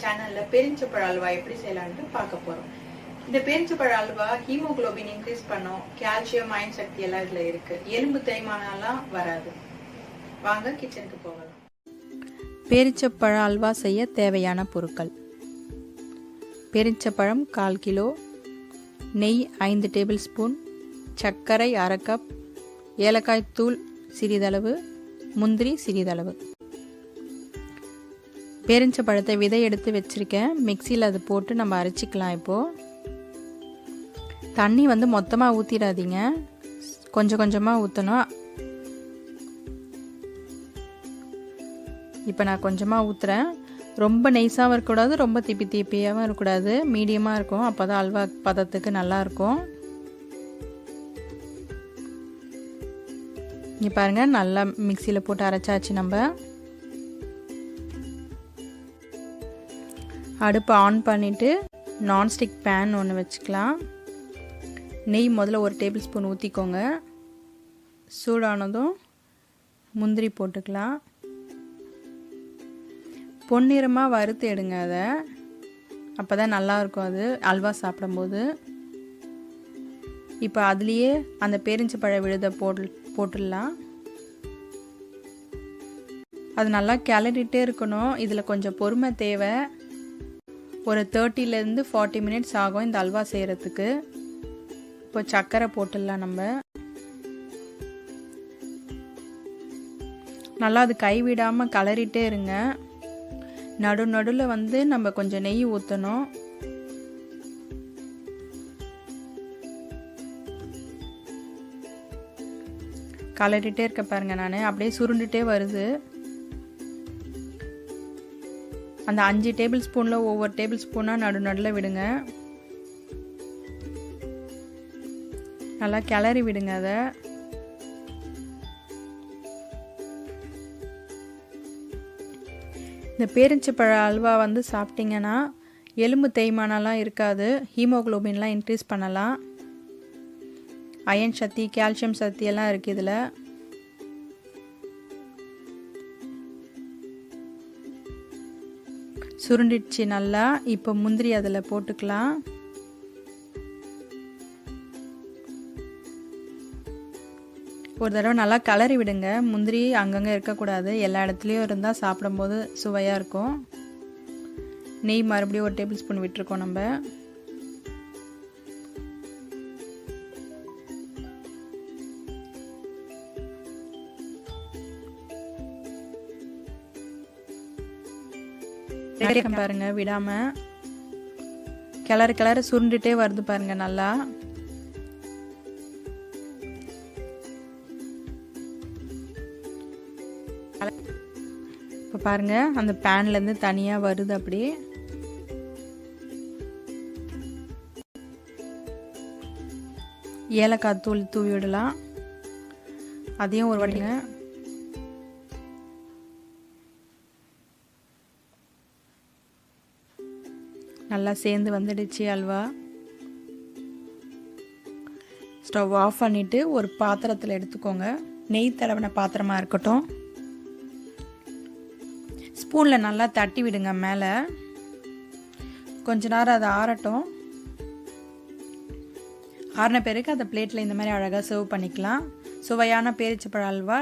சேனல்ல பேரிச்சப்பழ அல்வா எப்படி செய்யலாம்னு பார்க்க போறோம். இந்த பேரிச்சப்பழ அல்வா ஹீமோகுளோபின் இன்க்ரீஸ் பண்ணும், கால்சியம் அயன் சக்தி எல்லாம் இதுல இருக்கு. எலும்பு தேய்மானம்லாம் வராது. வாங்க கிச்சனுக்கு போகலாம். பேரிச்சப்பழ அல்வா செய்ய தேவையான பொருட்கள்: பேரிச்சப்பழம் 1/4 கிலோ, நெய் 5 டேபிள் ஸ்பூன், சர்க்கரை 1/2 கப், ஏலக்காய் தூள் சிறிதளவு, முந்திரி சிறிதளவு. பேரிச்சப்பழத்தை விதை எடுத்து வச்சுருக்கேன். மிக்சியில் அது போட்டு நம்ம அரைச்சிக்கலாம். இப்போது தண்ணி மொத்தமாக ஊற்றிடாதீங்க, கொஞ்சம் கொஞ்சமாக ஊற்றணும். இப்போ நான் கொஞ்சமாக ஊற்றுறேன். ரொம்ப நெய்ஸாகவும் இருக்கக்கூடாது, ரொம்ப திப்பி திப்பியாகவும் இருக்கக்கூடாது, மீடியமாக இருக்கும். அப்போ தான் அல்வா பதத்துக்கு நல்லாயிருக்கும். இங்கே பாருங்கள், நல்லா மிக்சியில் போட்டு அரைச்சாச்சு. நம்ம அடுப்பை ஆன் பண்ணிவிட்டு நான்ஸ்டிக் பேன் ஒன்று வச்சுக்கலாம். நெய் முதல்ல 1 டேபிள் ஸ்பூன் ஊற்றிக்கோங்க. சூடானதும் முந்திரி போட்டுக்கலாம். பொன்னிறமாக வறுத்து எடுங்க அதை, அப்போ தான் நல்லாயிருக்கும் அது அல்வா சாப்பிடும்போது. இப்போ அதுலேயே அந்த பேரிச்சப்பழ விழுதை போட்டுடலாம். அது நல்லா கிளறிட்டே இருக்கணும். இதில் கொஞ்சம் பொறுமை தேவை. ஒரு 30 to 40 மினிட்ஸ் ஆகும் இந்த அல்வா செய்கிறதுக்கு. இப்போ சர்க்கரை போட்டுடலாம். நம்ம நல்லா அது கைவிடாமல் கிளறிட்டே இருங்க. நடுவில் நம்ம கொஞ்சம் நெய் ஊற்றணும். கிளறிட்டே இருக்க பாருங்க, நான் அப்படியே சுருண்டுட்டே வருது. அந்த 5 டேபிள் ஸ்பூனில் ஒவ்வொரு டேபிள் ஸ்பூனாக நடுவில் விடுங்க. நல்லா கிளறி விடுங்க அதை. இந்த பேரிச்சப்பழ அல்வா சாப்பிட்டிங்கன்னா எலும்பு தேய்மானம்லாம் இருக்காது, ஹீமோகுளோபின்லாம் இன்க்ரீஸ் பண்ணலாம். அயன் சக்தி, கால்சியம் சக்தி எல்லாம் இருக்குது இதில். சுருண்டிடுச்சு நல்லா. இப்போ முந்திரி அதில் போட்டுக்கலாம். ஒரு தடவை நல்லா கிளறி விடுங்க. முந்திரி அங்கங்கே இருக்கக்கூடாது, எல்லா இடத்துலையும் இருந்தால் சாப்பிடும்போது சுவையாக இருக்கும். நெய் மறுபடியும் 1 டேபிள் ஸ்பூன் விட்டுருக்கோம் நம்ம. பாருங்க, விடாம கிளறு சுருண்டுட்டே வருது பாருங்க நல்லா. இப்போ பாருங்க, அந்த பேன்ல இருந்து தனியா வருது. அப்படி ஏலக்காய் தூள் தூவி விடலாம். அதையும் ஒரு வாட்டிங்க. நல்லா சேர்ந்து வந்துடுச்சு அல்வா. ஸ்டவ் ஆஃப் பண்ணிவிட்டு ஒரு பாத்திரத்தில் எடுத்துக்கோங்க. நெய் தடவின பாத்திரமாக இருக்கட்டும். ஸ்பூனில் நல்லா தட்டி விடுங்க மேலே. கொஞ்ச நேரம் அதை ஆறட்டும். ஆறின பிறகு அதை பிளேட்டில் இந்த மாதிரி அழகாக சர்வ் பண்ணிக்கலாம். சுவையான பேரிச்சப்பழ அல்வா